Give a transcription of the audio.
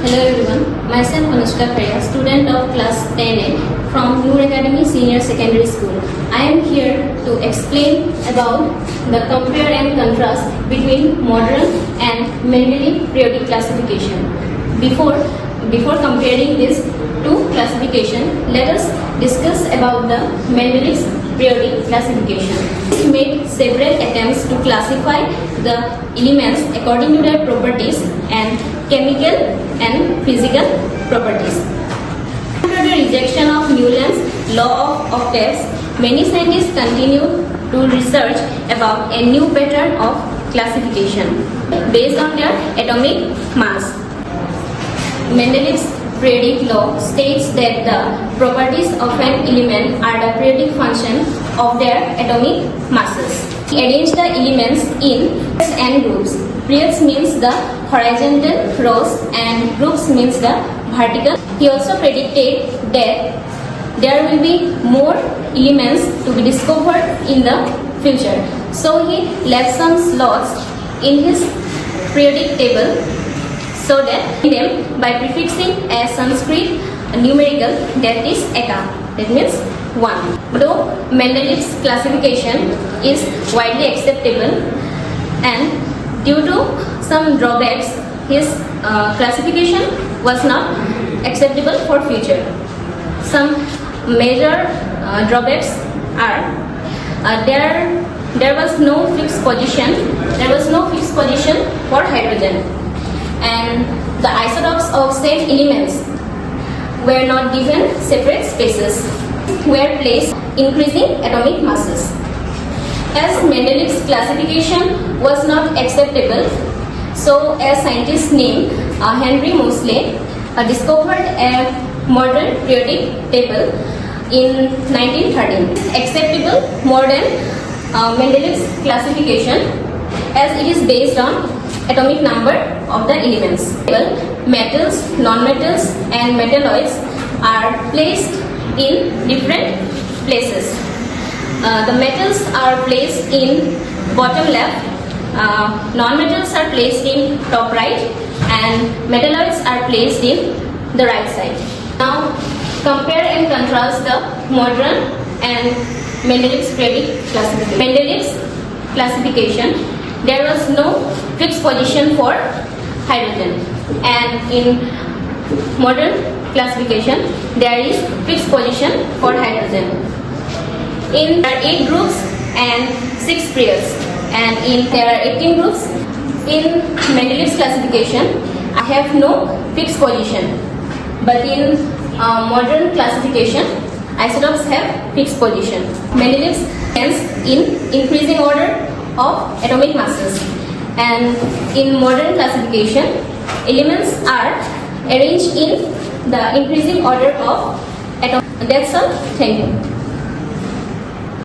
Hello everyone, myself Anushka Khaya, student of class 10A from Noor Academy Senior Secondary School. I am here to explain about the compare and contrast between modern and Mendeleev periodic classification. Before comparing these two classification, let us discuss about the Mendeleev's periodic classification. He made several attempts to classify the elements according to their properties and chemical and physical properties. After the rejection of Newland's law of octaves, many scientists continue to research about a new pattern of classification based on their atomic mass. Mendeleev's periodic law states that the properties of an element are the periodic function of their atomic masses. He arranged the elements in pairs and groups. Periods means the horizontal rows and groups means the vertical. He also predicted that there will be more elements to be discovered in the future. So he left some slots in his periodic table so that them by prefixing a Sanskrit numerical that is eka, that means 1. Though Mendeleev's classification is widely acceptable and due to some drawbacks, his classification was not acceptable for future. Some major drawbacks are there was no fixed position. There was no fixed position for hydrogen, and the isotopes of same elements were not given separate spaces, were placed increasing atomic masses. As Mendeleev's classification was not acceptable, so a scientist named Henry Moseley discovered a modern periodic table in 1913. Acceptable more than Mendeleev's classification as it is based on atomic number of the elements. Metals, non-metals and metalloids are placed in different places. The metals are placed in bottom left, non-metals are placed in top right, and metalloids are placed in the right side. Now compare and contrast the modern and Mendeleev's periodic classification. Mendeleev's classification, there was no fixed position for hydrogen, and in modern classification there is fixed position for hydrogen. There are 8 groups and 6 periods, and there are 18 groups. In Mendeleev's classification, I have no fixed position, but in modern classification, isotopes have fixed position. Mendeleev's stands in increasing order of atomic masses, and in modern classification, elements are arranged in the increasing order of atoms. That's all. Thank you.